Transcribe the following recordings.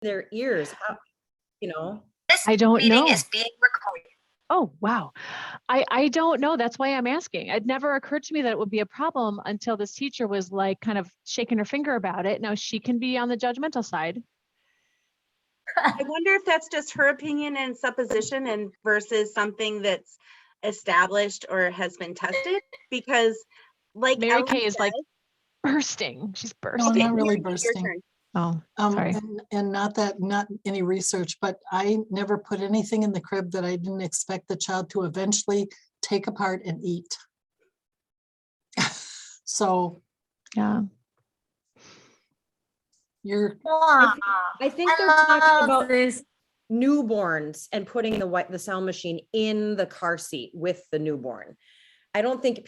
their ears? How, you know? This I don't meeting know. is being recorded. Oh, wow. I don't know. That's why I'm asking. It never occurred to me that it would be a problem until this teacher was like kind of shaking her finger about it. Now she can be on the judgmental side. I wonder if that's just her opinion and supposition and versus something that's established or has been tested, because like Mary Ellen Kay is like said- bursting. She's No, bursting. not really Your bursting. turn. Oh, sorry. And not any research, but I never put anything in the crib that I didn't expect the child to eventually take apart and eat. So Yeah. you're, Wow. I think I they're talking love about this. newborns and putting the sound machine in the car seat with the newborn. I don't think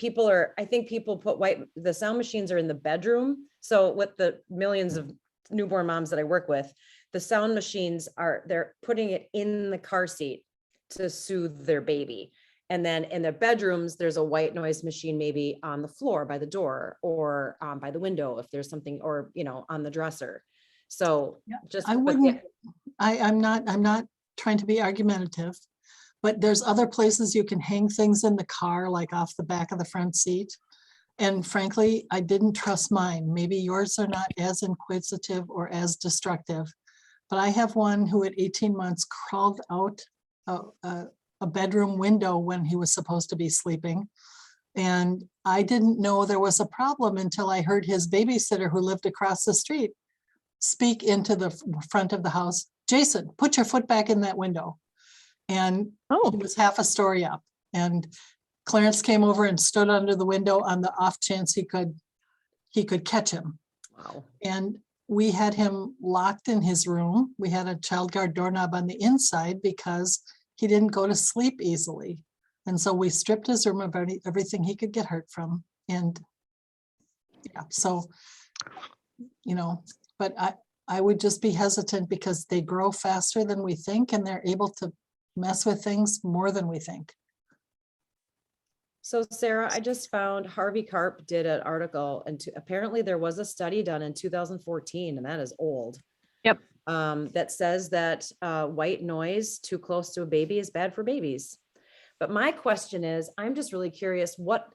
I think people put the sound machines are in the bedroom. So with the millions of newborn moms that I work with, the sound machines they're putting it in the car seat to soothe their baby. And then in their bedrooms, there's a white noise machine, maybe on the floor by the door or by the window, if there's something, or, on the dresser. So just, I wouldn't, I'm not trying to be argumentative, but there's other places you can hang things in the car, like off the back of the front seat. And frankly, I didn't trust mine. Maybe yours are not as inquisitive or as destructive, but I have one who at 18 months crawled out a bedroom window when he was supposed to be sleeping. And I didn't know there was a problem until I heard his babysitter, who lived across the street, speak into the front of the house, "Jason, put your foot back in that window." And he was half a story up. And Clarence came over and stood under the window on the off chance he could catch him. wow. And we had him locked in his room. We had a child guard doorknob on the inside because he didn't go to sleep easily. And so we stripped his room of everything he could get hurt from. And yeah, so, but I would just be hesitant because they grow faster than we think and they're able to mess with things more than we think. So Sarah, I just found Harvey Karp did an article, and apparently there was a study done in 2014, and that is old. Yep. That says that white noise too close to a baby is bad for babies. But my question is, I'm just really curious, what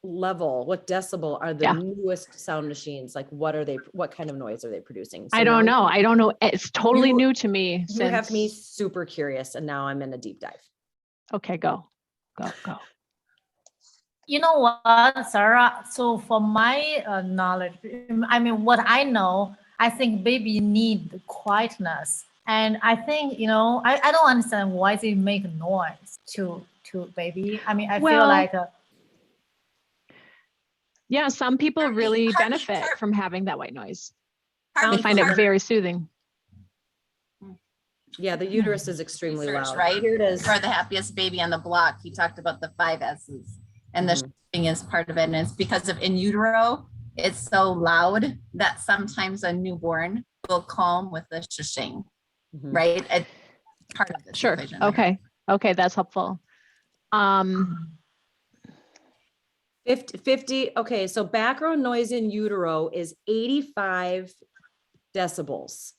level, what decibel are the newest sound machines? Like, what kind of noise are they producing? So I don't now know. I don't know. It's totally You- new to me. You have me since- super curious, and now I'm in a deep dive. Okay, go. You know what, Sarah? So for my knowledge, what I know, I think baby need quietness. And I think, I don't understand why they make noise to baby. I feel Well, like, Yeah, some people Harvey- really Harvey benefit Karp- from having that white noise. They Harvey find it Karp very soothing. Yeah, the uterus is extremely research, loud. right? Here it is. For the happiest baby on the block, he talked about the 5 S's, and the thing is part of it. And it's because of in utero, it's so loud that sometimes a newborn will calm with the shushing, Mhm. right? It's part of this Sure. equation there. Okay, that's helpful. 50, okay, so background noise in utero is 85 decibels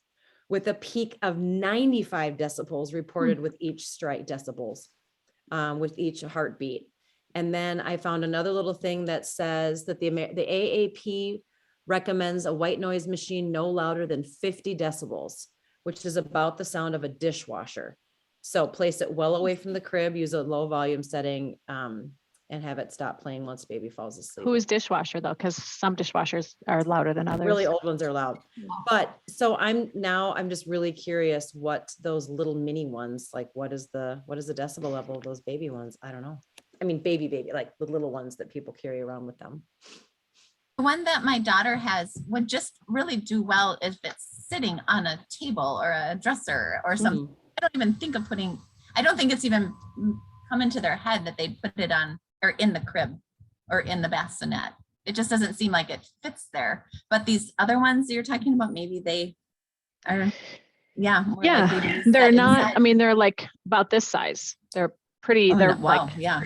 with a peak of 95 decibels reported with each with each heartbeat. And then I found another little thing that says that the AAP recommends a white noise machine no louder than 50 decibels, which is about the sound of a dishwasher. So place it well away from the crib, use a low volume setting, and have it stop playing once baby falls asleep. Who is dishwasher though? Because some dishwashers are louder than others. Really old ones are loud. But so I'm just really curious what those little mini ones, like what is the decibel level of those baby ones? I don't know. I mean, baby, like the little ones that people carry around with them. The one that my daughter has would just really do well if it's sitting on a table or a dresser or something. I don't even think of I don't think it's even come into their head that they'd put it on or in the crib or in the bassinet. It just doesn't seem like it fits there. But these other ones you're talking about, maybe they are, more likely to be They're set not, inside. they're like about this size. They're pretty, Oh, they're no, wow, like, yeah,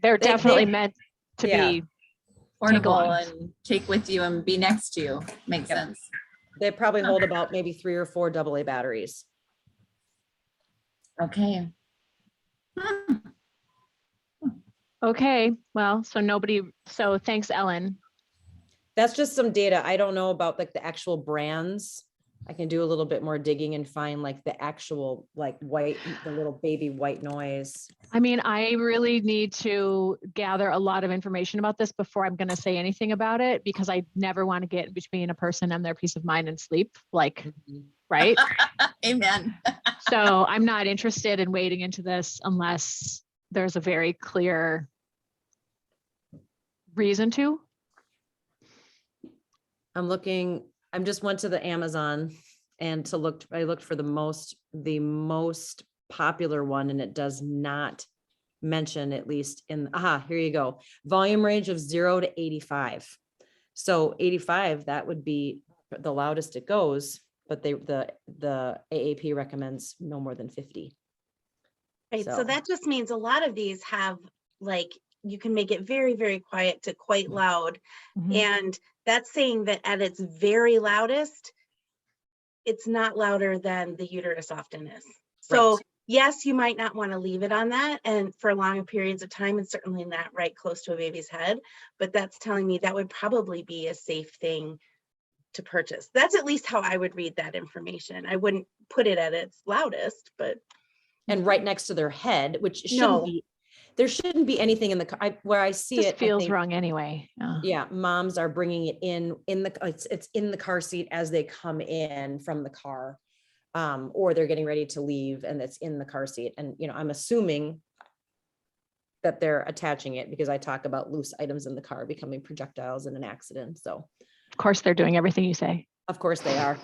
they're They- definitely they- meant to yeah. be portable along. and take with you and be next to you. Makes Yep. sense. They probably hold about maybe 3 or 4 AA batteries. Okay. Okay, well, so thanks, Ellen. That's just some data. I don't know about like the actual brands. I can do a little bit more digging and find like the actual like the little baby white noise. I mean, I really need to gather a lot of information about this before I'm going to say anything about it, because I never want to get between a person and their peace of mind and sleep, like, right? Amen. So I'm not interested in wading into this unless there's a very clear reason to. I just went to the Amazon and I looked for the most popular one, and it does not mention, at least here you go. Volume range of 0 to 85. So 85, that would be the loudest it goes, but the AAP recommends no more than 50. Right, So- so that just means a lot of these have, like, you can make it very, very quiet to quite loud. Mhm. And that's saying that at its very loudest, it's not louder than the uterus often is. So Right. yes, you might not want to leave it on that and for longer periods of time, and certainly not right close to a baby's head, but that's telling me that would probably be a safe thing to purchase. That's at least how I would read that information. I wouldn't put it at its loudest, but And right next to their head, which No. shouldn't be, there shouldn't be anything in the car. Where I see Just it, I feels think- wrong anyway. Yeah, moms are bringing it it's in the car seat as they come in from the car. Or they're getting ready to leave and it's in the car seat. And, I'm assuming that they're attaching it because I talk about loose items in the car becoming projectiles in an accident. So Of course, they're doing everything you say. of course they are.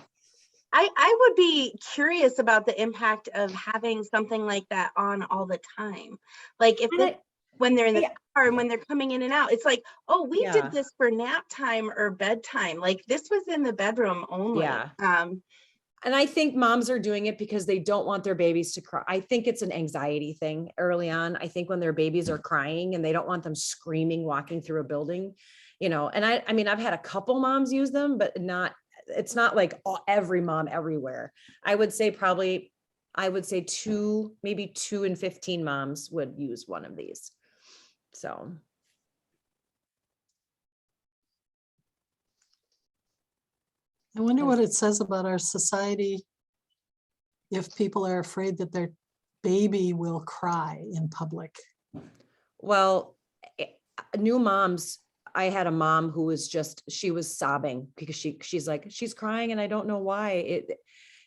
I would be curious about the impact of having something like that on all the time. Like if And it's when they're in the Yeah. car and when they're coming in and out, it's like, oh, we Yeah. did this for nap time or bedtime. Like this was in the bedroom only. Yeah. And I think moms are doing it because they don't want their babies to cry. I think it's an anxiety thing early on. I think when their babies are crying and they don't want them screaming, walking through a building, and I mean, I've had a couple moms use them, but it's not like every mom everywhere. I would say 2, maybe 2 in 15 moms would use one of these. So. I wonder what it says about our society if people are afraid that their baby will cry in public. Well, new moms, I had a mom who was she was sobbing because she's like, she's crying and I don't know why.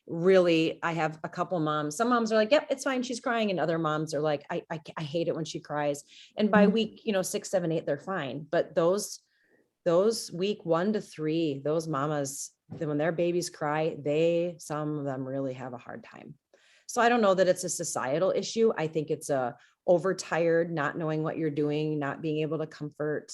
Really, I have a couple moms. Some moms are like, yep, it's fine, she's crying. And other moms are like, I hate it when she cries. And by week, 6, 7, 8, they're fine. But those week 1 to 3, those mamas, when their babies cry, some of them really have a hard time. So I don't know that it's a societal issue. I think it's a overtired, not knowing what you're doing, not being able to comfort,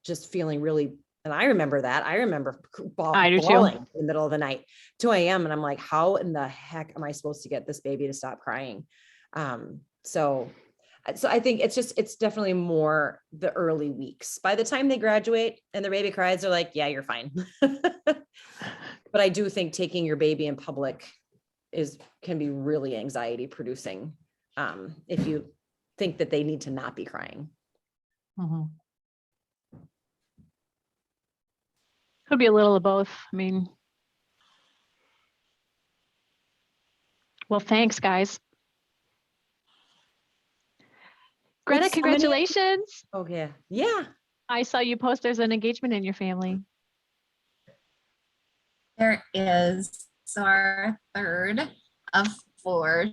just feeling really, and I remember that. I remember I do too. bawling in the middle of the night, 2 a.m. And I'm like, how in the heck am I supposed to get this baby to stop crying? So I think it's definitely more the early weeks. By the time they graduate and their baby cries, they're like, yeah, you're fine. But I do think taking your baby in public can be really anxiety producing, if you think that they need to not be crying. Mhm. Could be a little of both. I mean, well, thanks, guys. Greta, It's so many- congratulations. Okay. Yeah. I saw you post there's an engagement in your family. There is our third of 4.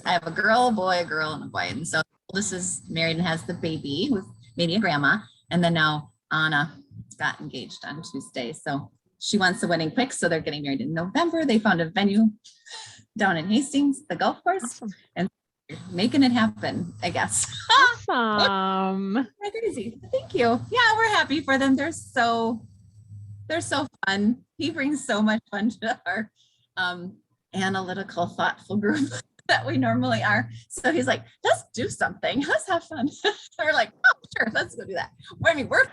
I have a girl, a boy, a girl, and a boy. And so this is married and has the baby with maybe a grandma. And then now Anna got engaged on Tuesday. So she wants the wedding quick. So they're getting married in November. They found a venue down in Hastings, the golf course, Awesome. making it happen, I guess. Awesome. Crazy. Thank you. Yeah, we're happy for them. They're so fun. He brings so much fun to our analytical, thoughtful group that we normally are. So he's like, let's do something. Let's have fun. We're like, oh, sure, let's go do that. I mean, we're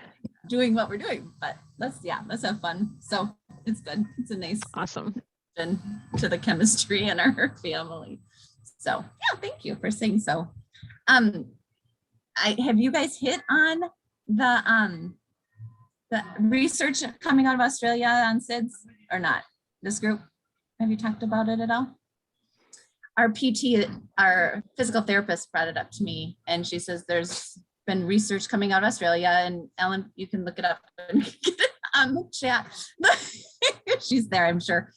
doing what we're doing, but let's have fun. So it's good. It's a nice Awesome. addition to the chemistry in our family. So yeah, thank you for saying so. Have you guys hit on the research coming out of Australia on SIDS or not? This group, have you talked about it at all? Our PT, our physical therapist brought it up to me, and she says there's been research coming out of Australia, and Ellen, you can look it up and get it on the chat. She's there, I'm sure.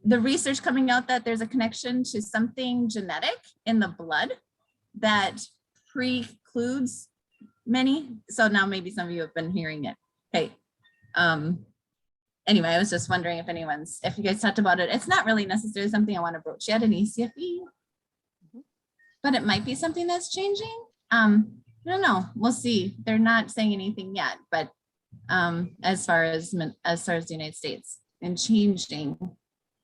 The research coming out that there's a connection to something genetic in the blood that precludes many. So now maybe some of you have been hearing it. Okay. Anyway, I was just wondering if you guys talked about it. It's not really necessarily something I want to broach yet in ECFE, but it might be something that's changing. I don't know. We'll see. They're not saying anything yet, but as far as the United States and changing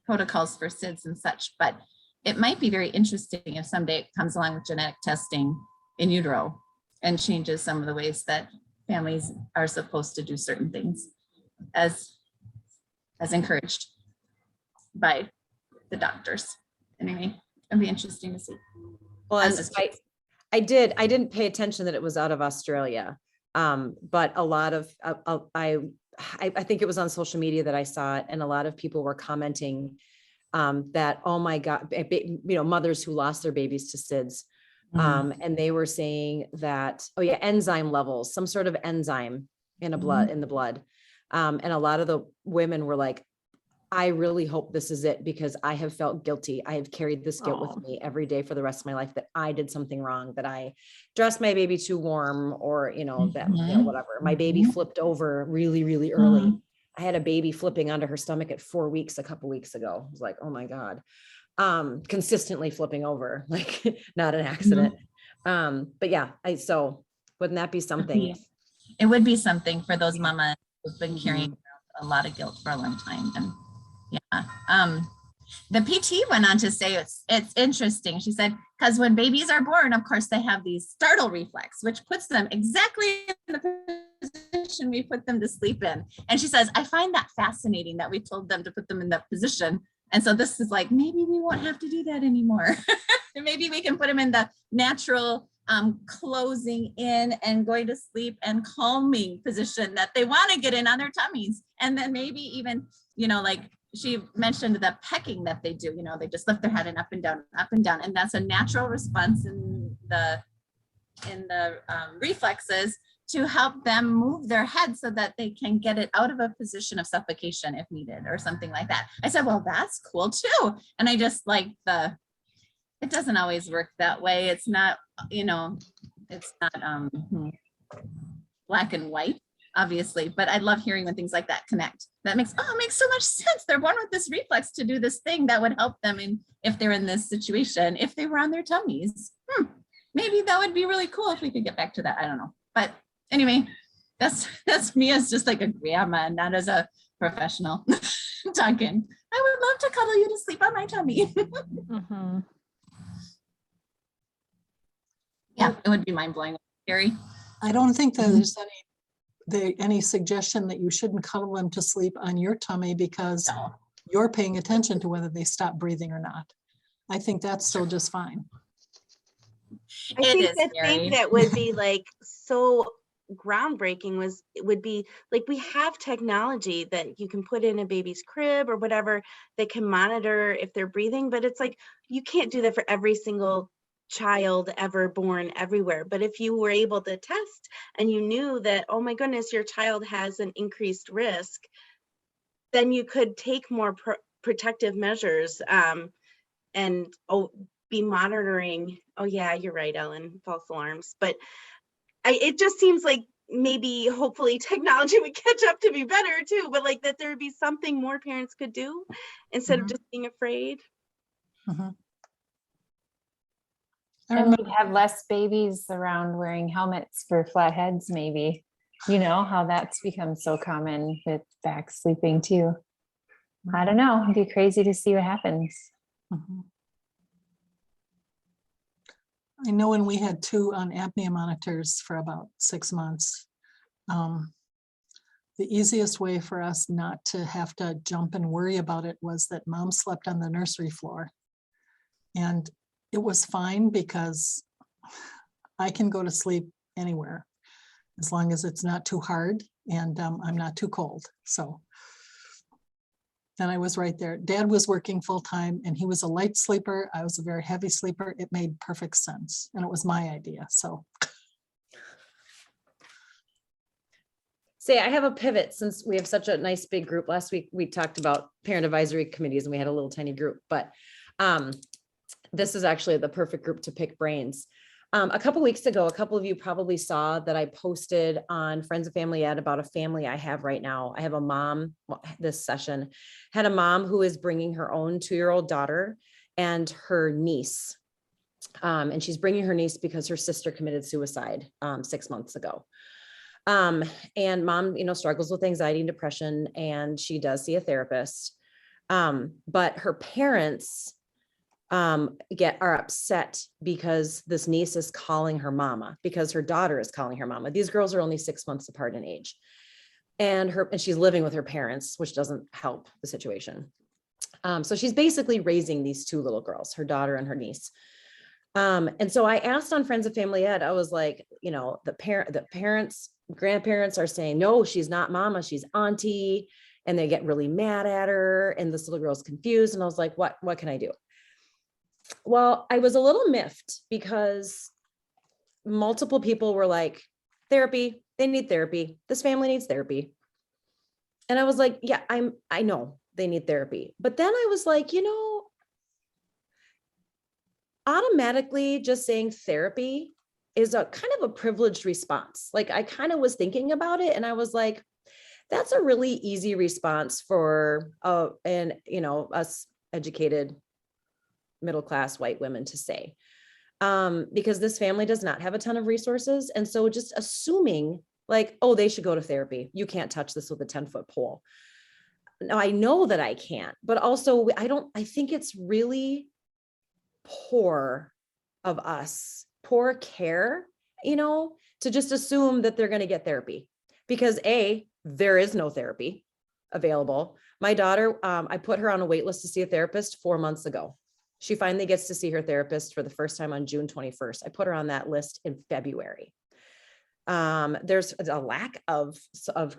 protocols for SIDS and such, but it might be very interesting if someday it comes along with genetic testing in utero and changes some of the ways that families are supposed to do certain things as encouraged by the doctors. Anyway, it'll be interesting to see. Well, I didn't pay attention that it was out of Australia. But a lot of, I think it was on social media that I saw it, and a lot of people were commenting that, oh my God, mothers who lost their babies to SIDS. And they were saying that, oh yeah, enzyme levels, some sort of enzyme in the blood. And a lot of the women were like, I really hope this is it, because I have felt guilty. I have carried this guilt with me every day for the rest of my life, that I did something wrong, that I dressed my baby too warm, or, whatever. My baby flipped over really, really early. I had a baby flipping onto her stomach at 4 weeks, a couple weeks ago. I was like, oh my God. Consistently flipping over, like not an accident. But yeah, so wouldn't that be something? It would be something for those mamas who've been carrying a lot of guilt for a long time. And yeah, the PT went on to say it's interesting. She said, because when babies are born, of course, they have these startle reflex, which puts them exactly in the position we put them to sleep in. And she says, I find that fascinating that we told them to put them in that position. And so this is like, maybe we won't have to do that anymore. Maybe we can put them in the natural closing in and going to sleep and calming position that they want to get in on their tummies. And then maybe even, like she mentioned the pecking that they do, they just lift their head and up and down, up and down. And that's a natural response in the reflexes to help them move their head so that they can get it out of a position of suffocation if needed, or something like that. I said, well, that's cool too. And I just like it doesn't always work that way. It's not, it's not black and white, obviously, but I love hearing when things like that connect. That makes so much sense. They're born with this reflex to do this thing that would help them if they're in this situation, if they were on their tummies. Maybe that would be really cool if we could get back to that. I don't know. But anyway, that's me as just like a grandma, not as a professional talking. I would love to cuddle you to sleep on my tummy. Yeah, it would be mind-blowing. Gary? I don't think that there's any suggestion that you shouldn't cuddle them to sleep on your tummy because you're paying attention to whether they stop breathing or not. I think that's still just fine. I think the thing that would be like so groundbreaking would be like, we have technology that you can put in a baby's crib or whatever that can monitor if they're breathing, but it's like you can't do that for every single child ever born everywhere. But if you were able to test and you knew that, oh my goodness, your child has an increased risk, then you could take more protective measures and be monitoring. Oh yeah, you're right, Ellen, false alarms. But it just seems like maybe hopefully technology would catch up to be better too, but like that there would be something more parents could do instead of just being afraid. And we'd have less babies around wearing helmets for flat heads, maybe. You know how that's become so common with back sleeping too. I don't know. It'd be crazy to see what happens. I know when we had 2 on apnea monitors for about 6 months, the easiest way for us not to have to jump and worry about it was that mom slept on the nursery floor. And it was fine because I can go to sleep anywhere as long as it's not too hard and I'm not too cold. So. And I was right there. Dad was working full time and he was a light sleeper. I was a very heavy sleeper. It made perfect sense. And it was my idea. So. Say, I have a pivot since we have such a nice big group. Last week, we talked about parent advisory committees and we had a little tiny group, but this is actually the perfect group to pick brains. A couple weeks ago, a couple of you probably saw that I posted on Friends of Family Ed about a family I have right now. I have a mom, this session, had a mom who is bringing her own 2-year-old daughter and her niece. And she's bringing her niece because her sister committed suicide 6 months ago. And mom, struggles with anxiety and depression, and she does see a therapist. But her parents are upset because this niece is calling her mama, because her daughter is calling her mama. These girls are only 6 months apart in age. And she's living with her parents, which doesn't help the situation. So she's basically raising these 2 little girls, her daughter and her niece. And so I asked on Friends of Family Ed, I was like, the parents, grandparents are saying, no, she's not mama, she's auntie. And they get really mad at her. And this little girl's confused. And I was like, what can I do? Well, I was a little miffed because multiple people were like, therapy, they need therapy. This family needs therapy. And I was like, yeah, I know they need therapy. But then I was like, automatically just saying therapy is a kind of a privileged response. Like I kind of was thinking about it and I was like, that's a really easy response for, us educated middle-class white women to say, because this family does not have a ton of resources. And so just assuming like, oh, they should go to therapy. You can't touch this with a 10-foot pole. Now I know that I can't, but also I think it's really poor of us, poor care, to just assume that they're going to get therapy because there is no therapy available. My daughter, I put her on a wait list to see a therapist 4 months ago. She finally gets to see her therapist for the first time on June 21st. I put her on that list in February. There's a lack of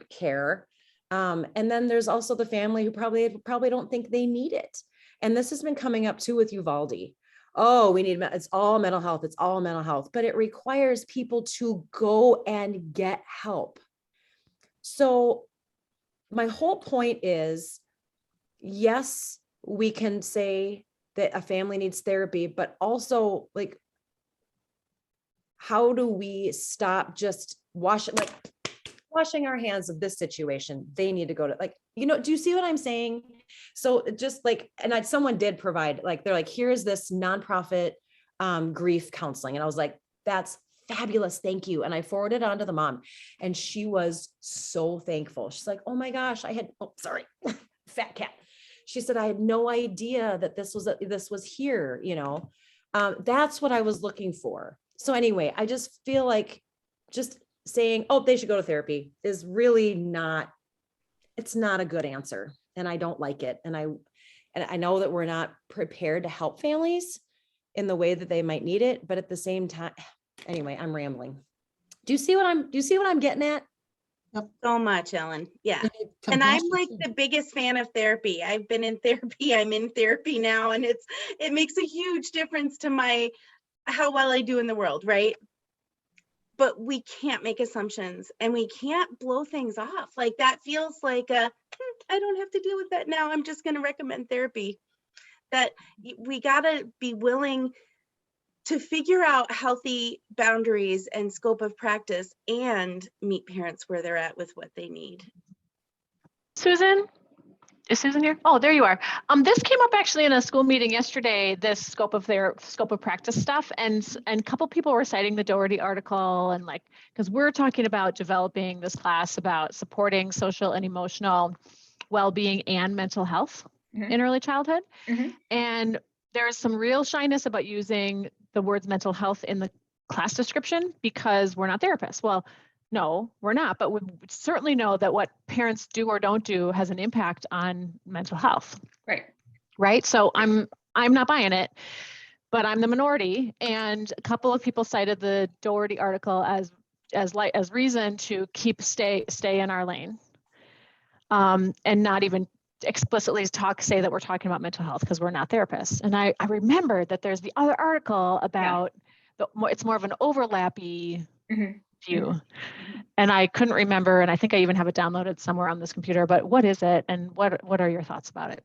care. And then there's also the family who probably don't think they need it. And this has been coming up too with Uvalde. Oh, it's all mental health. It's all mental health, but it requires people to go and get help. So my whole point is, yes, we can say that a family needs therapy, but also like, how do we stop just washing our hands of this situation? They need to go to do you see what I'm saying? So just like, and someone did provide, they're like, here's this nonprofit grief counseling. And I was like, that's fabulous. Thank you. And I forwarded it on to the mom and she was so thankful. She's like, oh my gosh, fat cat. She said, I had no idea that this was here, that's what I was looking for. So anyway, I just feel like just saying, oh, they should go to therapy is really it's not a good answer. And I don't like it. And I know that we're not prepared to help families in the way that they might need it. But at the same time, anyway, I'm rambling. Do you see what I'm getting at? So much, Ellen. Yeah. And I'm like the biggest fan of therapy. I've been in therapy. I'm in therapy now. And it makes a huge difference to how well I do in the world. Right. But we can't make assumptions and we can't blow things off. Like that feels like I don't have to deal with that now. I'm just going to recommend therapy. That we got to be willing to figure out healthy boundaries and scope of practice and meet parents where they're at with what they need. Susan? Is Susan here? Oh, there you are. This came up actually in a school meeting yesterday, this scope of practice stuff. And a couple people were citing the Doherty article and because we're talking about developing this class about supporting social and emotional well-being and mental health in early childhood. Mm-hmm. And there's some real shyness about using the words mental health in the class description because we're not therapists. Well, No, we're not, but we certainly know that what parents do or don't do has an impact on mental health. Right. Right. So I'm not buying it, but I'm the minority. And a couple of people cited the Doherty article as reason to stay in our lane. And not even explicitly say that we're talking about mental health because we're not therapists. And I remember that there's the other article about it's more of an overlappy view. And I couldn't remember, and I think I even have it downloaded somewhere on this computer, but what is it and what are your thoughts about it?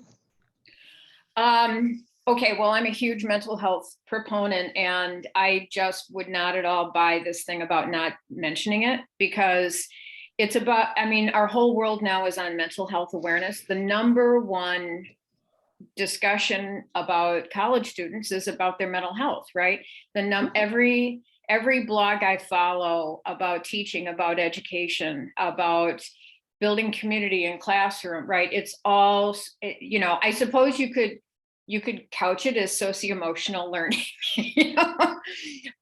Okay, well, I'm a huge mental health proponent, and I just would not at all buy this thing about not mentioning it, because it's about, I mean, our whole world now is on mental health awareness. The number one discussion about college students is about their mental health, right? Every blog I follow about teaching, about education, about building community in classroom, right? It's all, you know, I suppose you could couch it as socio-emotional learning, you know?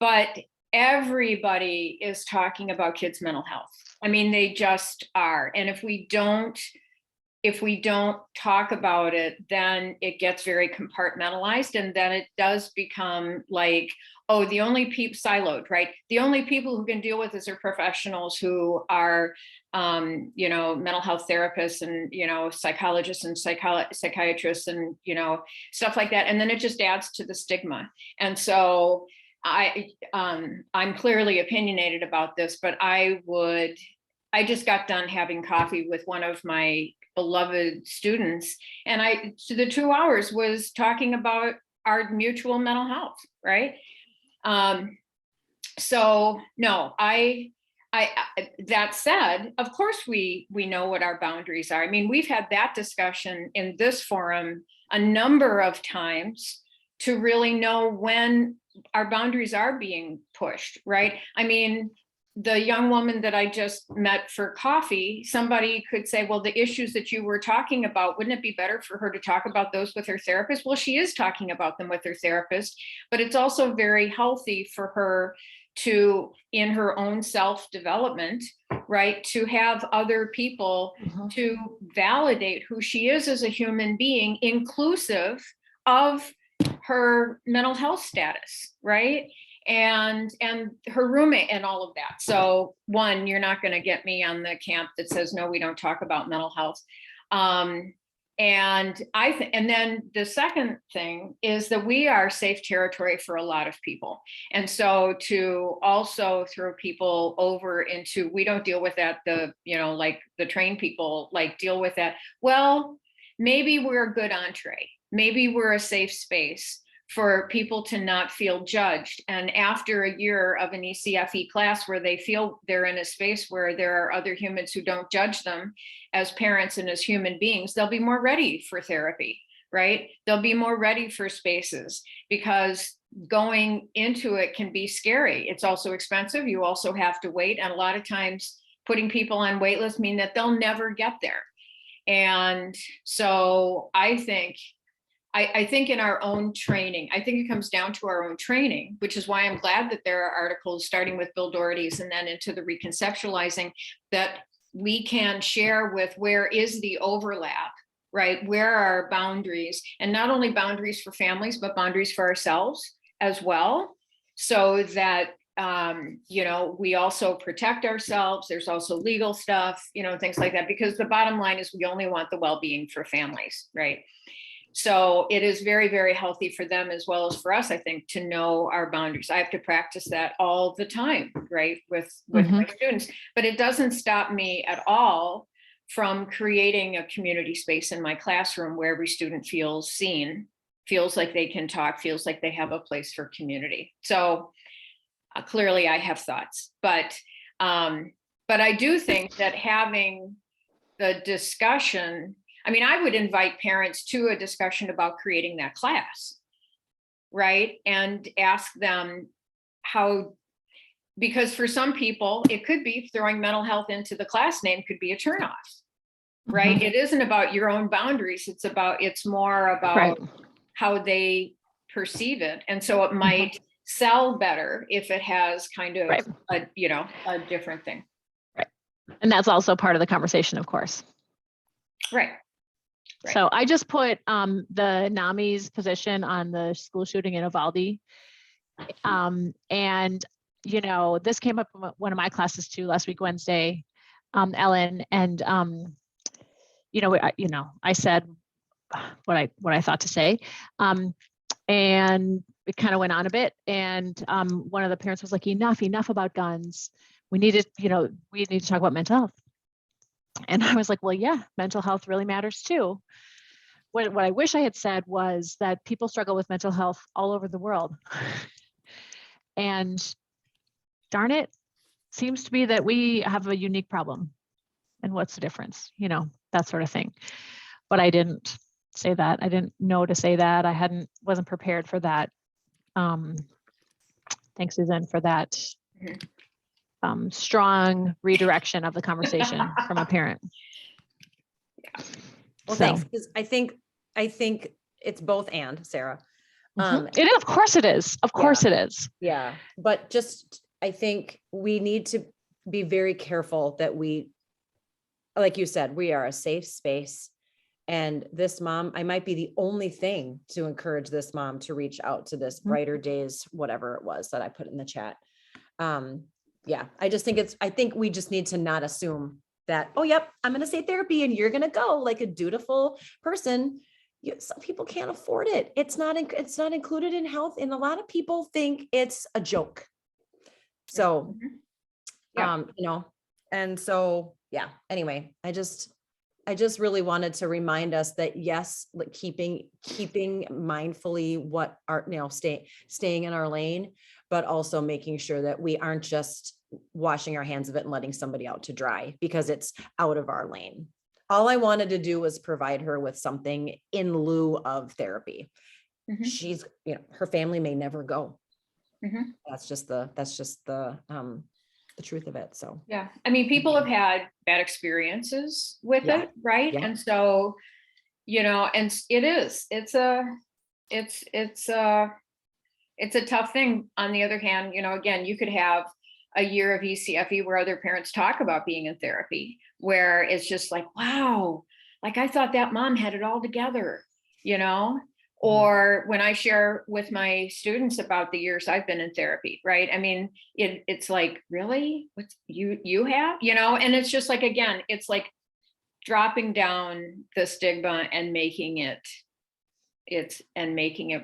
But everybody is talking about kids' mental health. I mean, they just are. And if we don't talk about it, then it gets very compartmentalized, and then it does become like, oh, the only people siloed, right? The only people who can deal with this are professionals who are, you know, mental health therapists and, you know, psychologists and psychiatrists and, you know, stuff like that. And then it just adds to the stigma. And so I'm clearly opinionated about this, but I just got done having coffee with one of my beloved students, and the 2 hours was talking about our mutual mental health, right? So no, I that said, of course we know what our boundaries are. I mean, we've had that discussion in this forum a number of times to really know when our boundaries are being pushed, right? I mean, the young woman that I just met for coffee, somebody could say, well, the issues that you were talking about, wouldn't it be better for her to talk about those with her therapist? Well, she is talking about them with her therapist, but it's also very healthy for her to, in her own self-development, right, to have other people to validate who she is as a human being, inclusive of her mental health status, right? And her roommate and all of that. So one, you're not going to get me on the camp that says, no, we don't talk about mental health. And then the second thing is that we are safe territory for a lot of people. And so to also throw people over into, we don't deal with that, like the trained people like deal with that. Well, maybe we're a good entree. Maybe we're a safe space for people to not feel judged. And after a year of an ECFE class where they feel they're in a space where there are other humans who don't judge them as parents and as human beings, they'll be more ready for therapy, right? They'll be more ready for spaces, because going into it can be scary. It's also expensive. You also have to wait. And a lot of times putting people on wait lists mean that they'll never get there. And so I think in our own training, I think it comes down to our own training, which is why I'm glad that there are articles starting with Bill Doherty's and then into the reconceptualizing, that we can share with where is the overlap, right? Where are our boundaries, and not only boundaries for families, but boundaries for ourselves as well. So that, we also protect ourselves. There's also legal stuff, things like that, because the bottom line is we only want the well-being for families, right? So it is very, very healthy for them as well as for us, I think, to know our boundaries. I have to practice that all the time, right, with my students. But it doesn't stop me at all from creating a community space in my classroom where every student feels seen, feels like they can talk, feels like they have a place for community. So clearly I have thoughts, but I do think that having the discussion, I mean, I would invite parents to a discussion about creating that class, right? And ask them how, because for some people, it could be throwing mental health into the class name could be a turnoff, right? It isn't about your own boundaries. It's more about how they perceive it. And so it might sell better if it has kind of a different thing. And that's also part of the conversation, of course. Right. Right. So I just put the NAMI's position on the school shooting in Uvalde. And, you know, this came up in one of my classes too last week, Wednesday, Ellen, and, you know, I said what I thought to say. And it kind of went on a bit. And one of the parents was like, enough about guns. We need to talk about mental health. And I was like, well, yeah, mental health really matters too. What I wish I had said was that people struggle with mental health all over the world. And darn it, seems to be that we have a unique problem. And what's the difference? You know, that sort of thing. But I didn't say that. I didn't know to say that. I wasn't prepared for that. Thanks, Susan, for that strong redirection of the conversation from a parent. Yeah. Well, So- thanks. 'Cause I think it's both and, Sarah. It is, of course it is. Of course it is. Yeah, but just, I think we need to be very careful that we, like you said, we are a safe space. And this mom, I might be the only thing to encourage this mom to reach out to this Brighter Days, whatever it was that I put in the chat. Yeah, I just think I think we just need to not assume that, oh, yep, I'm going to say therapy and you're going to go like a dutiful person. Some people can't afford it. It's not included in health. And a lot of people think it's a joke. So, Yeah. you know, and so, yeah, anyway, I just really wanted to remind us that yes, like keeping mindfully what our, you know, staying in our lane, but also making sure that we aren't just washing our hands of it and letting somebody out to dry because it's out of our lane. All I wanted to do was provide her with something in lieu of therapy. Mhm. She's, you know, her family may never go. Mhm. That's just the truth of it. So. Yeah, I mean, people have had bad experiences with Yeah. it, right? Yeah. And so, you know, and it's a tough thing. On the other hand, you know, again, you could have a year of ECFE where other parents talk about being in therapy, where it's just like, wow, like I thought that mom had it all together, you know? Or when I share with my students about the years I've been in therapy, right? I mean, it's like, really? What's you have, you know? And it's just like, again, it's like dropping down the stigma and making it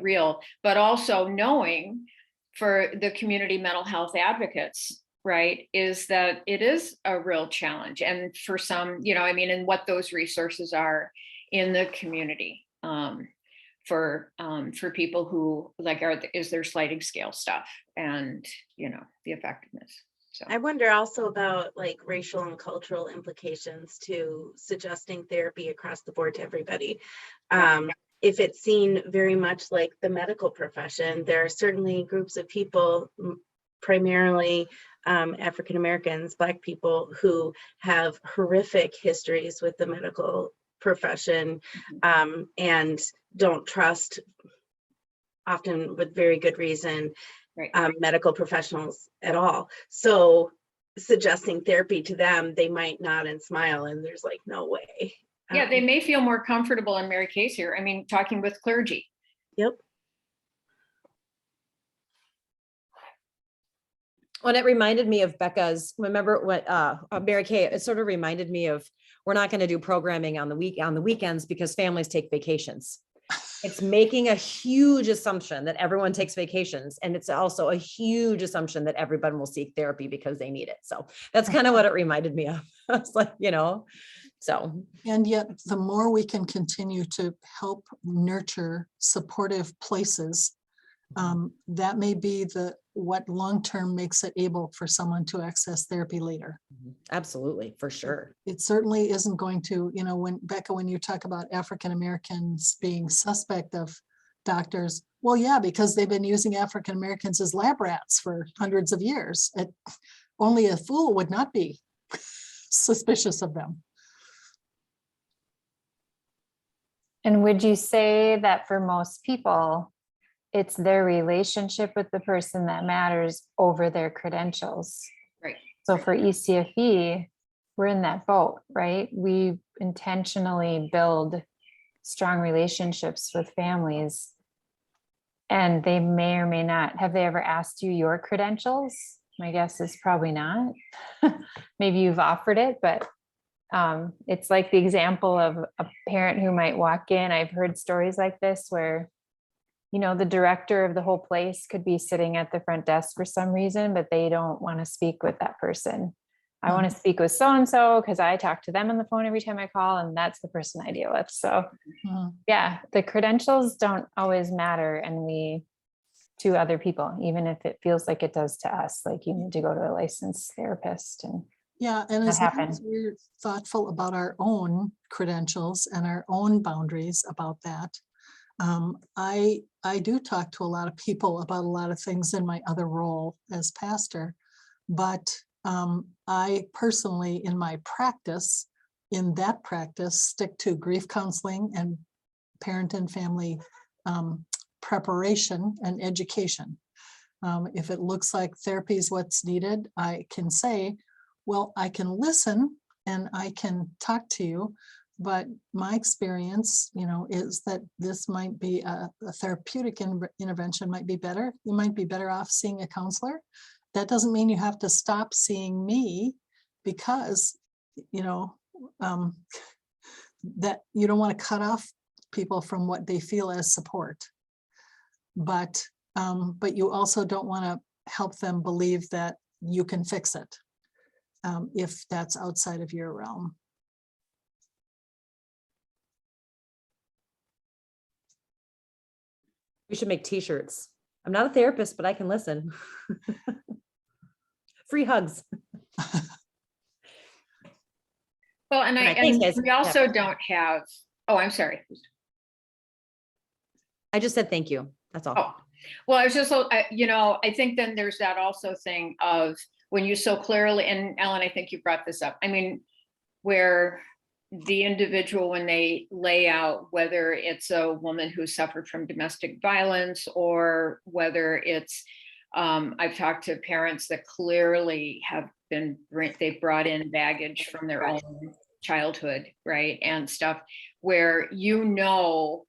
real, but also knowing for the community mental health advocates, right, is that it is a real challenge. And for some, you know, I mean, and what those resources are in the community. For people who like is there sliding scale stuff and, you know, the effectiveness. So I wonder also about like racial and cultural implications to suggesting therapy across the board to everybody. If it's seen very much like the medical profession, there are certainly groups of people, primarily African Americans, Black people, who have horrific histories with the medical profession and don't trust, often with very good reason, right. Medical professionals at all. So suggesting therapy to them, they might nod and smile and there's like, no way. Yeah, they may feel more comfortable in Mary Kay's here. I mean, talking with clergy. Yep. When it reminded me of Becca's, remember what Mary Kay, it sort of reminded me of, we're not going to do programming on the weekends because families take vacations. It's making a huge assumption that everyone takes vacations. And it's also a huge assumption that everyone will seek therapy because they need it. So that's kind of what it reminded me of. I was like, you know, so. And yet the more we can continue to help nurture supportive places, that may be what long-term makes it able for someone to access therapy later. Absolutely, for sure. It certainly isn't going to, you know, when Becca, when you talk about African Americans being suspect of doctors, well, yeah, because they've been using African Americans as lab rats for hundreds of years. Only a fool would not be suspicious of them. And would you say that for most people, it's their relationship with the person that matters over their credentials? Right. So for ECFE, we're in that boat, right? We intentionally build strong relationships with families, and they may or may not. Have they ever asked you your credentials? My guess is probably not. Maybe you've offered it, but it's like the example of a parent who might walk in. I've heard stories like this where, you know, the director of the whole place could be sitting at the front desk for some reason, but they don't want to speak with that person. I want to speak with so-and-so because I talk to them on the phone every time I call, and that's the person I deal with. So yeah, the credentials don't always matter, and to other people, even if it feels like it does to us, like you need to go to a licensed therapist. And Yeah, and that as long happened. as we're thoughtful about our own credentials and our own boundaries about that. I do talk to a lot of people about a lot of things in my other role as pastor, but I personally, in my practice, stick to grief counseling and parent and family preparation and education. If it looks like therapy is what's needed, I can say, well, I can listen and I can talk to you, but my experience, you know, is that this might be a therapeutic intervention might be better. You might be better off seeing a counselor. That doesn't mean you have to stop seeing me, because, you know, that you don't want to cut off people from what they feel as support. But you also don't want to help them believe that you can fix it if that's outside of your realm. We should make t-shirts. I'm not a therapist, but I can listen. Free hugs. Well, and Right, thanks, guys. we also don't have, oh, I'm sorry. I just said thank you. That's all. Oh, well, I was just, you know, I think then there's that also thing of when you so clearly, and Ellen, I think you brought this up. I mean, where the individual, when they lay out whether it's a woman who suffered from domestic violence or whether it's, I've talked to parents that clearly have been, they brought in baggage from their own childhood, right? And stuff where, you know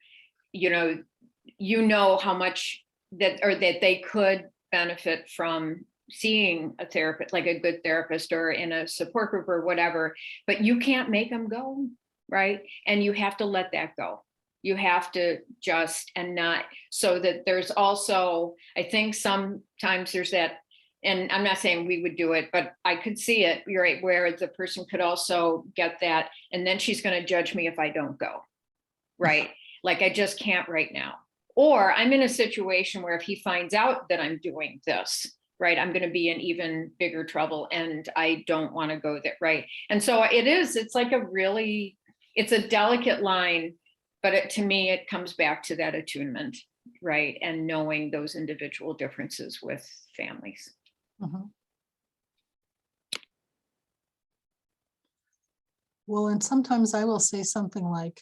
how much that they could benefit from seeing a therapist, like a good therapist or in a support group or whatever, but you can't make them go, right? And you have to let that go. You have to just, and not, so that there's also, I think sometimes there's that, and I'm not saying we would do it, but I could see it, you're right, where the person could also get that, and then she's going to judge me if I don't go, right? Like, I just can't right now. Or I'm in a situation where if he finds out that I'm doing this, right, I'm going to be in even bigger trouble, and I don't want to go there, right? And so it's like it's a delicate line, but to me, it comes back to that attunement, right? And knowing those individual differences with families. Mhm. Well, and sometimes I will say something like,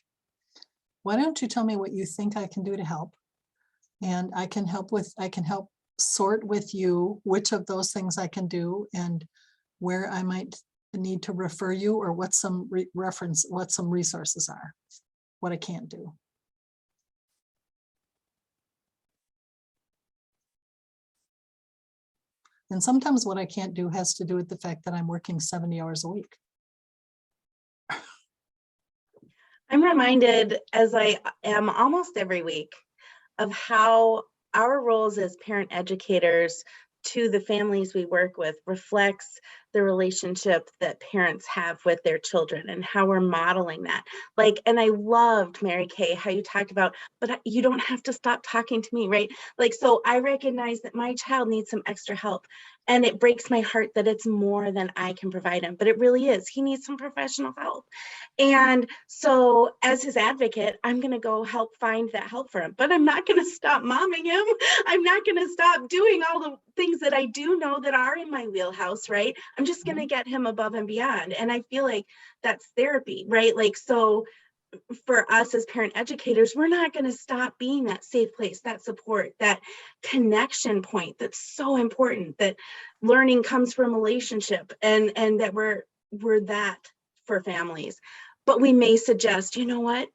why don't you tell me what you think I can do to help? And I can help sort with you which of those things I can do and where I might need to refer you, or what some resources are, what I can't do. And sometimes what I can't do has to do with the fact that I'm working 70 hours a week. I'm reminded, as I am almost every week, of how our roles as parent educators to the families we work with reflects the relationship that parents have with their children and how we're modeling that. Like, and I loved, Mary Kay, how you talked about, but you don't have to stop talking to me, right? Like, so I recognize that my child needs some extra help, and it breaks my heart that it's more than I can provide him, but it really is. He needs some professional help. And so as his advocate, I'm going to go help find that help for him, but I'm not going to stop momming him. I'm not going to stop doing all the things that I do know that are in my wheelhouse, right? I'm just going to get him above and beyond. And I feel like that's therapy, right? Like, so for us as parent educators, we're not going to stop being that safe place, that support, that connection point that's so important, that learning comes from relationship, and that we're we're that for families. But we may suggest, you know what,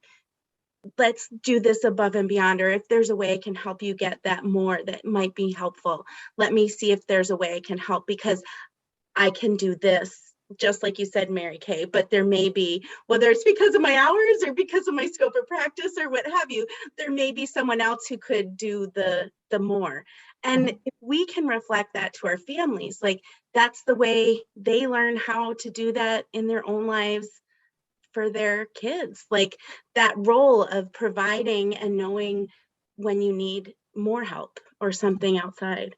let's do this above and beyond, or if there's a way I can help you get that more, that might be helpful. Let me see if there's a way I can help, because I can do this, just like you said, Mary Kay, but there may be, whether it's because of my hours or because of my scope of practice or what have you, there may be someone else who could do the more. And if we can reflect that to our families, like that's the way they learn how to do that in their own lives for their kids, like that role of providing and knowing when you need more help or something outside.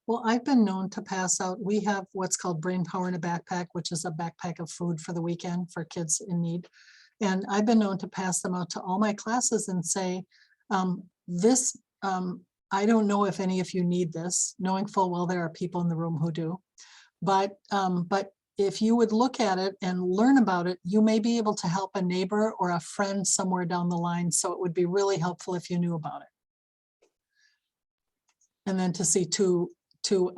Well, I've been known to pass out, we have what's called Brain Power in a Backpack, which is a backpack of food for the weekend for kids in need. And I've been known to pass them out to all my classes and say, I don't know if any of you need this, knowing full well there are people in the room who do. But if you would look at it and learn about it, you may be able to help a neighbor or a friend somewhere down the line. So it would be really helpful if you knew about it. And then to see two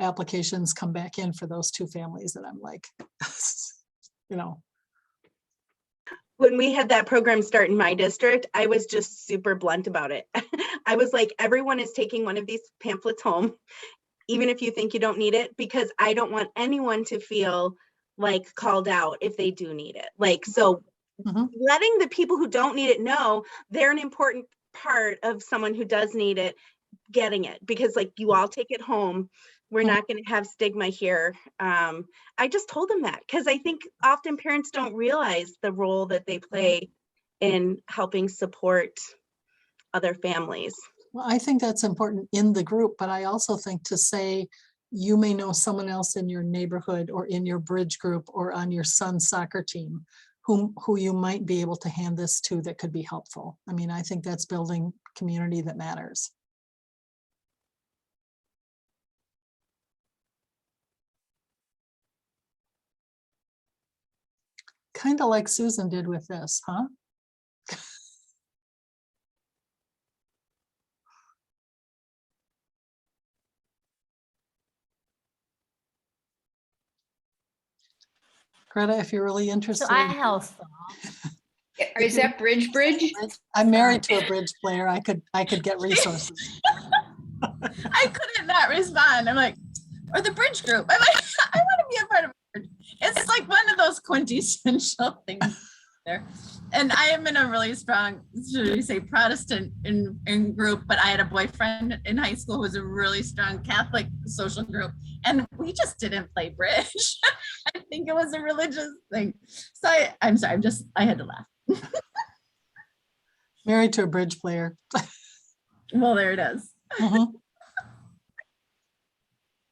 applications come back in for those two families that I'm like, you know. When we had that program start in my district, I was just super blunt about it. I was like, everyone is taking one of these pamphlets home, even if you think you don't need it, because I don't want anyone to feel like called out if they do need it. Like, so letting the people who don't need it know they're an important part of someone who does need it getting it, because like you all take it home. We're not going to have stigma here. I just told them that because I think often parents don't realize the role that they play in helping support other families. Well, I think that's important in the group, but I also think to say, you may know someone else in your neighborhood or in your bridge group or on your son's soccer team who you might be able to hand this to that could be helpful. I mean, I think that's building community that matters. Kind of like Susan did with this, huh? Greta, if you're really interested. So I have a thought. Is that Bridge? I'm married to a bridge player. I could get resources. I couldn't not respond. I'm like, or the bridge group. I'm like, I want to be a part of it. It's like one of those quintessential things there. And I am in a really strong, should we say, Protestant in group, but I had a boyfriend in high school who was a really strong Catholic social group. And we just didn't play bridge. I think it was a religious thing. So I'm sorry, I had to laugh. Married to a bridge player. Well, there it is.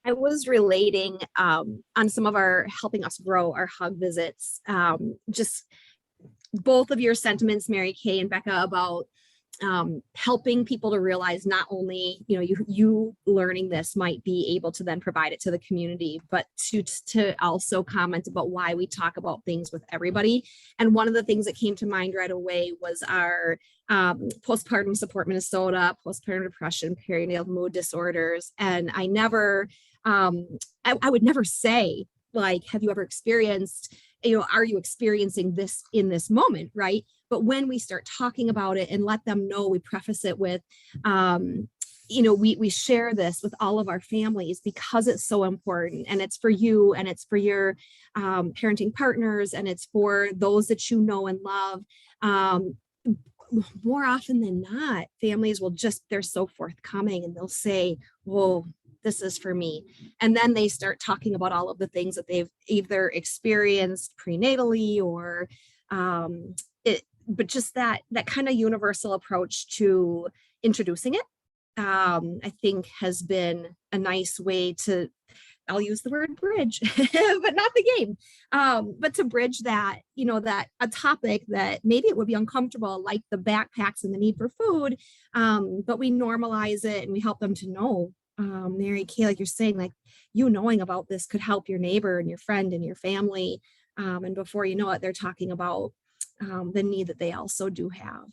I was relating on some of our helping us grow our hug visits, just both of your sentiments, Mary Kay and Becca, about helping people to realize not only, you learning this might be able to then provide it to the community, but to also comment about why we talk about things with everybody. And one of the things that came to mind right away was our postpartum support Minnesota, postpartum depression, perinatal mood disorders. And I never, I would never say, like, have you ever experienced, are you experiencing this in this moment, right? But when we start talking about it and let them know, we preface it with, we share this with all of our families because it's so important, and it's for you, and it's for your parenting partners, and it's for those that you know and love. More often than not, families will they're so forthcoming and they'll say, whoa, this is for me. And then they start talking about all of the things that they've either experienced prenatally or but just that kind of universal approach to introducing it, I think has been a nice way to, I'll use the word bridge, but not the game, but to bridge that, that a topic that maybe it would be uncomfortable, like the backpacks and the need for food, but we normalize it and we help them to know, Mary Kay, like you're saying, like, knowing about this could help your neighbor and your friend and your family. And before you know it, they're talking about the need that they also do have.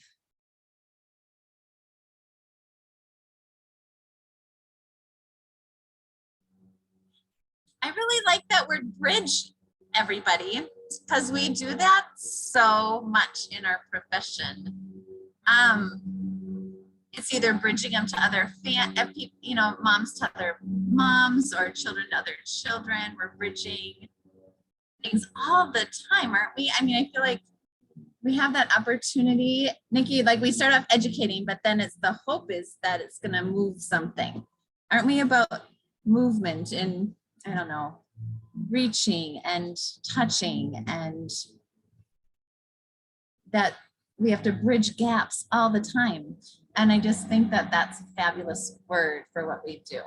I really like that word bridge, everybody. because we do that so much in our profession. It's either bridging them to other moms to other moms or children to other children. We're bridging things all the time, aren't we? I mean, I feel like we have that opportunity, Nikki, like we start off educating, but then it's the hope is that it's going to move something. Aren't we about movement and, I don't know, reaching and touching, and that we have to bridge gaps all the time. And I just think that that's a fabulous word for what we do.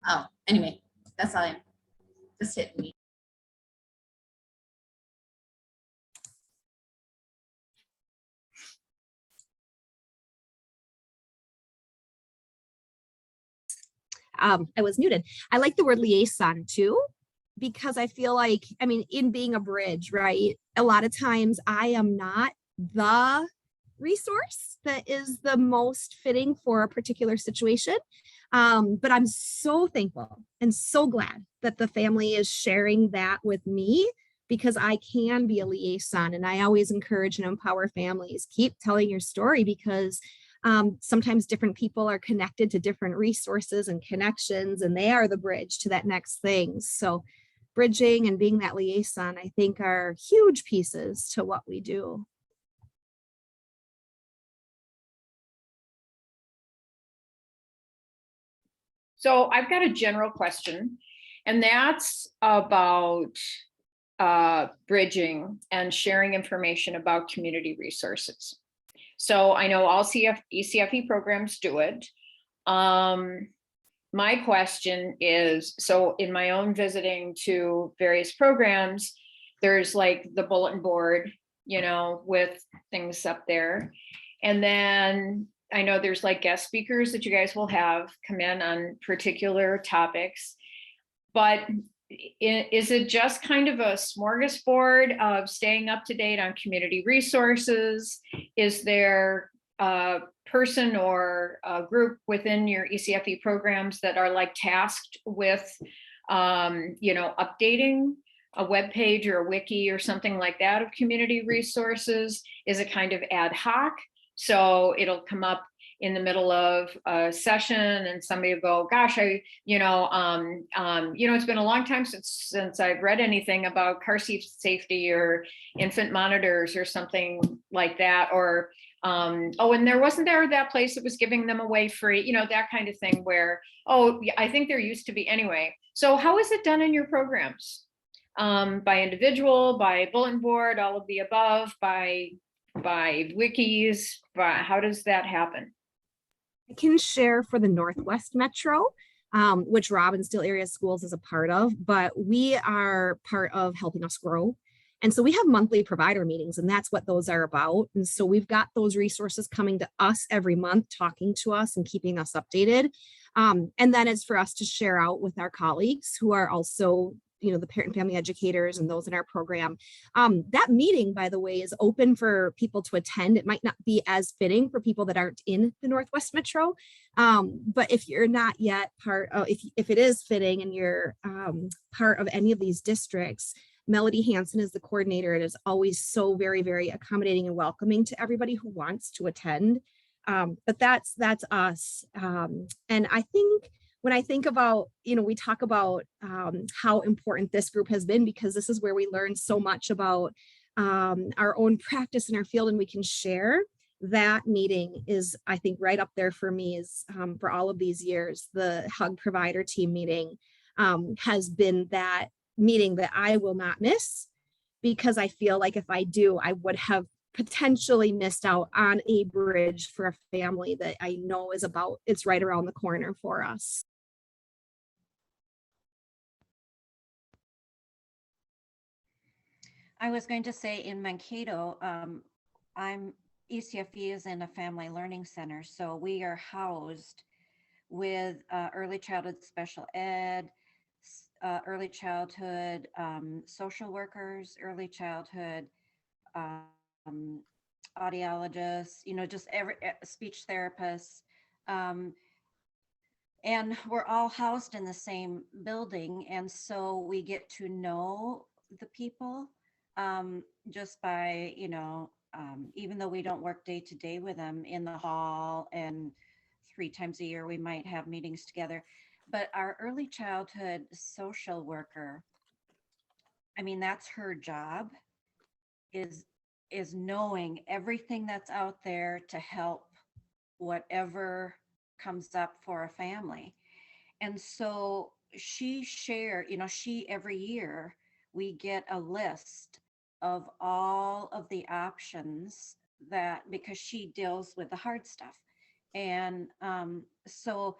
Oh, anyway, that's all I'm just hitting me. I was muted. I like the word liaison too, because I feel like, I mean, in being a bridge, right? A lot of times I am not the resource that is the most fitting for a particular situation. But I'm so thankful and so glad that the family is sharing that with me, because I can be a liaison. And I always encourage and empower families, keep telling your story, because sometimes different people are connected to different resources and connections, and they are the bridge to that next thing. So bridging and being that liaison, I think, are huge pieces to what we do. So I've got a general question, and that's about bridging and sharing information about community resources. So I know all ECFE programs do it. My question is, so in my own visiting to various programs, there's like the bulletin board, with things up there. And then I know there's like guest speakers that you guys will have come in on particular topics, but is it just kind of a smorgasbord of staying up to date on community resources? Is there a person or a group within your ECFE programs that are like tasked with, updating a web page or a wiki or something like that of community resources? Is it kind of ad hoc? So it'll come up in the middle of a session and somebody will go, gosh, it's been a long time since I've read anything about car seat safety or infant monitors or something like that. Or, and there wasn't that place that was giving them away free, that kind of thing where, I think there used to be anyway. So how is it done in your programs? By individual, by bulletin board, all of the above, by wikis, how does that happen? I can share for the Northwest Metro, which Robbinsdale Area Schools is a part of, but we are part of Helping Us Grow. And so we have monthly provider meetings, and that's what those are about. And so we've got those resources coming to us every month, talking to us and keeping us updated. And then it's for us to share out with our colleagues who are also the parent and family educators and those in our program. That meeting, by the way, is open for people to attend. It might not be as fitting for people that aren't in the Northwest Metro. But if you're not yet part of, if it is fitting and you're part of any of these districts, Melody Hansen is the coordinator. It is always so very, very accommodating and welcoming to everybody who wants to attend. But that's us. And I think when I think about, we talk about how important this group has been, because this is where we learn so much about our own practice in our field, and we can share. That meeting is, I think, right up there for me is for all of these years. The HUG provider team meeting has been that meeting that I will not miss, because I feel like if I do, I would have potentially missed out on a bridge for a family that I know it's right around the corner for us. I was going to say in Mankato, ECFE is in a family learning center. So we are housed with early childhood special ed, early childhood social workers, early childhood audiologists, just every speech therapists. And we're all housed in the same building. And so we get to know the people, just by, even though we don't work day to day with them in the hall, and 3 times a year we might have meetings together. But our early childhood social worker, I mean, that's her job, is knowing everything that's out there to help whatever comes up for a family. And so she every year we get a list of all of the options, that because she deals with the hard stuff. And so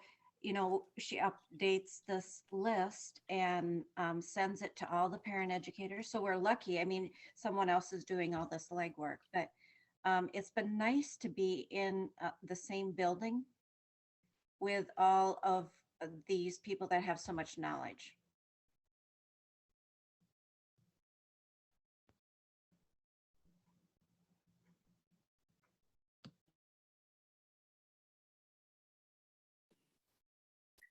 she updates this list and sends it to all the parent educators. So we're lucky. I mean, someone else is doing all this legwork, but it's been nice to be in the same building with all of these people that have so much knowledge.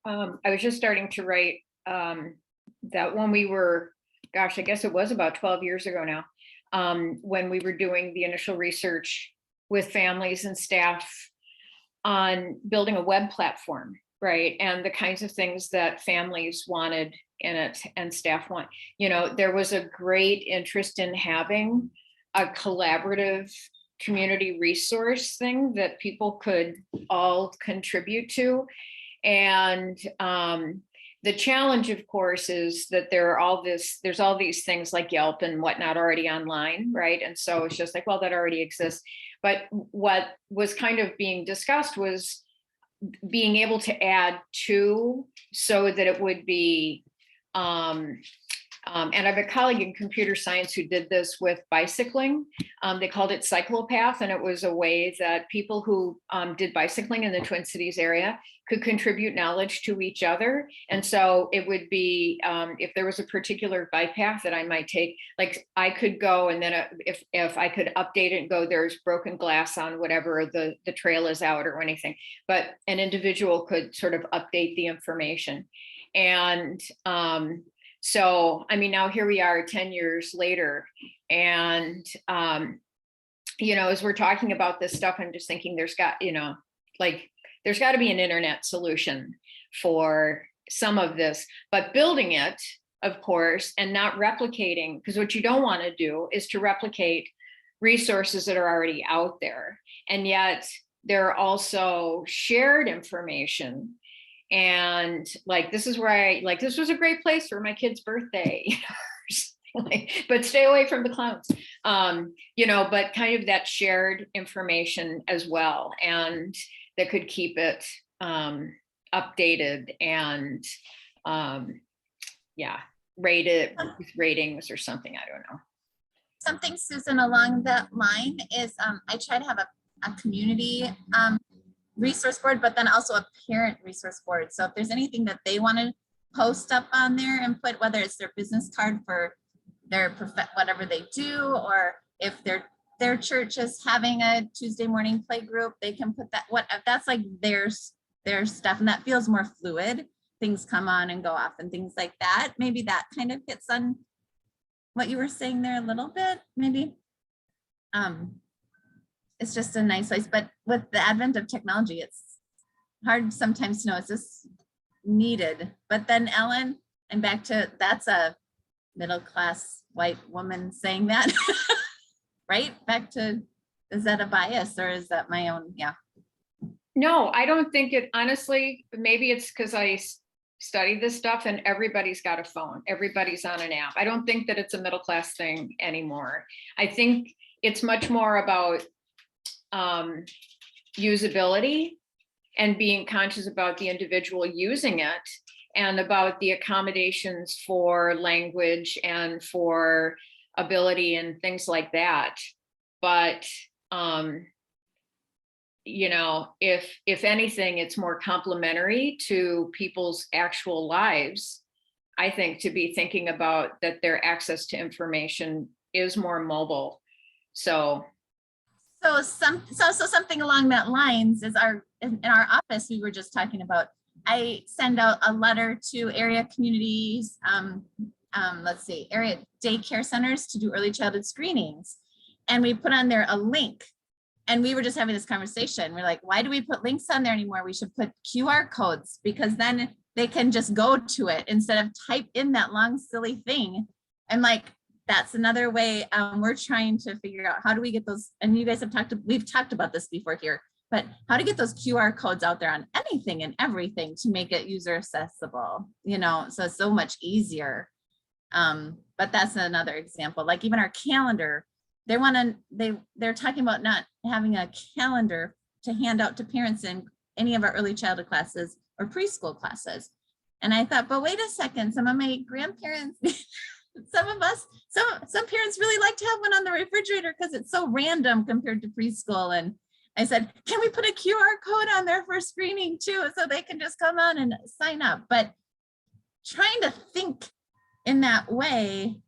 I was just starting to write that when we were, gosh, I guess it was about 12 years ago now, when we were doing the initial research with families and staff on building a web platform, right? And the kinds of things that families wanted in it and staff want. There was a great interest in having a collaborative community resource thing that people could all contribute to. And the challenge, of course, is that there's all these things like Yelp and whatnot already online, right? And so it's just like, well, that already exists. But what was kind of being discussed was being able to add to, so that it would be, and I have a colleague in computer science who did this with bicycling. They called it Cyclopath, and it was a way that people who did bicycling in the Twin Cities area could contribute knowledge to each other. And so it would be, if there was a particular bike path that I might take, like I could go, and then if I could update it and go, there's broken glass on whatever the trail is out or anything, but an individual could sort of update the information. And so, I mean, now here we are 10 years later, and, as we're talking about this stuff, I'm just thinking there's got to be an internet solution for some of this, but building it, of course, and not replicating, because what you don't want to do is to replicate resources that are already out there. And yet there are also shared information. And this is where this was a great place for my kid's birthday, but stay away from the clowns, but kind of that shared information as well. And that could keep it updated and rated with ratings or something. I don't know. Something, Susan, along that line is I try to have a community resource board, but then also a parent resource board. So if there's anything that they want to post up on there and put, whether it's their business card for their whatever they do, or if their church is having a Tuesday morning play group, they can put that, that's like their stuff, and that feels more fluid. Things come on and go off and things like that. Maybe that kind of hits on what you were saying there a little bit, maybe. It's just a nice place, but with the advent of technology, it's hard sometimes to know, is this needed? But then Ellen, and back to, that's a middle-class white woman saying that, right? Back to, is that a bias or is that my own? Yeah. No, I don't think it, honestly. Maybe it's because I study this stuff and everybody's got a phone. Everybody's on an app. I don't think that it's a middle-class thing anymore. I think it's much more about usability and being conscious about the individual using it, and about the accommodations for language and for ability and things like that. But if anything, it's more complementary to people's actual lives, I think, to be thinking about that their access to information is more mobile. So something along that lines is in our office, we were just talking about, I send out a letter to area communities, let's see, area daycare centers to do early childhood screenings. And we put on there a link. And we were just having this conversation. We're like, why do we put links on there anymore? We should put QR codes, because then they can just go to it instead of type in that long, silly thing. And like, that's another way we're trying to figure out, how do we get those? And you guys have we've talked about this before here, but how to get those QR codes out there on anything and everything to make it user accessible, you know, so it's so much easier. But that's another example. Like even our calendar, they're talking about not having a calendar to hand out to parents in any of our early childhood classes or preschool classes. And I thought, but wait a second, some of my grandparents, some parents really like to have one on the refrigerator because it's so random compared to preschool. And I said, can we put a QR code on there for screening too, so they can just come on and sign up? But trying to think in that way,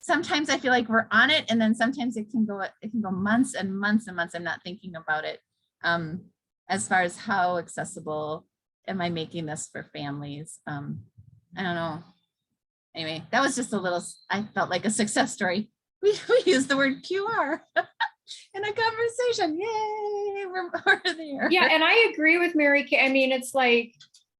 sometimes I feel like we're on it, and then sometimes it can go months and months and months. I'm not thinking about it as far as how accessible am I making this for families. I don't know. Anyway, that was just a little, I felt like a success story. We used the word QR in a conversation. Yay, we're there. Yeah, and I agree with Mary Kay. I mean, it's like,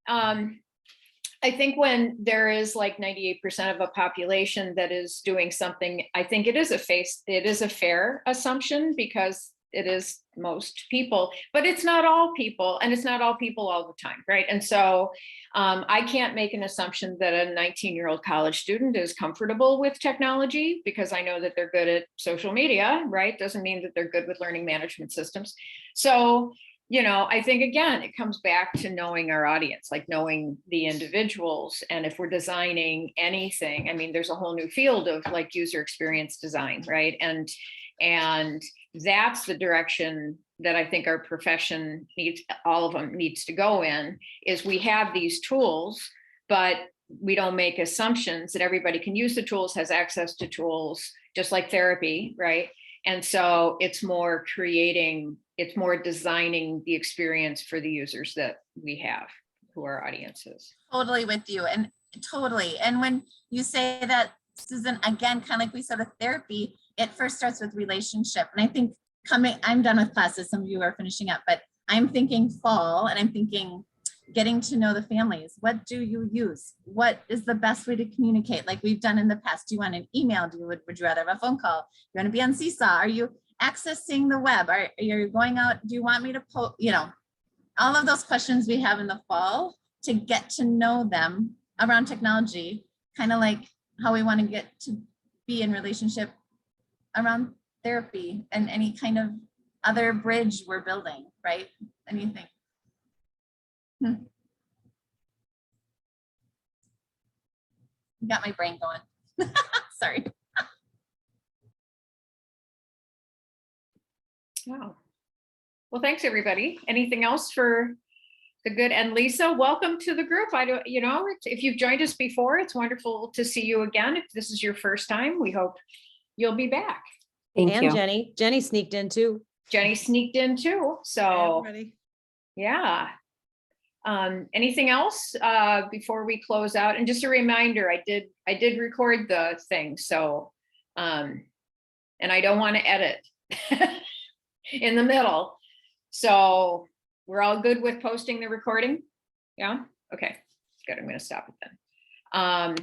I think when there is like 98% of a population that is doing something, I think it is a fair assumption, because it is most people, but it's not all people, and it's not all people all the time, right? And so I can't make an assumption that a 19-year-old college student is comfortable with technology, because I know that they're good at social media, right? Doesn't mean that they're good with learning management systems. So, you know, I think, again, it comes back to knowing our audience, like knowing the individuals. And if we're designing anything, I mean, there's a whole new field of like user experience design, right? And that's the direction that I think our profession needs, all of them needs to go in, is we have these tools, but we don't make assumptions that everybody can use the tools, has access to tools, just like therapy, right? And so it's more designing the experience for the users that we have, who are our audiences. Totally with you, and totally. And when you say that, Susan, again, kind of like we said with therapy, it first starts with relationship. And I think I'm done with classes, some of you are finishing up, but I'm thinking fall, and I'm thinking getting to know the families. What do you use? What is the best way to communicate? Like we've done in the past. Do you want an email? Would you rather have a phone call? Do you want to be on Seesaw? Are you accessing the web? Are you going out? Do you want me to post? You know, all of those questions we have in the fall to get to know them around technology, kind of like how we want to get to be in relationship around therapy and any kind of other bridge we're building, right? Anything. Got my brain going. Sorry. Wow. Well, thanks everybody. Anything else for the good? And Lisa, welcome to the group. If you've joined us before, it's wonderful to see you again. If this is your first time, we hope you'll be back. And Jenny sneaked in too. Jenny sneaked in too. So yeah. Anything else before we close out? And just a reminder, I did record the thing. So, and I don't want to edit in the middle. So we're all good with posting the recording? Yeah. Okay, good. I'm going to stop it then.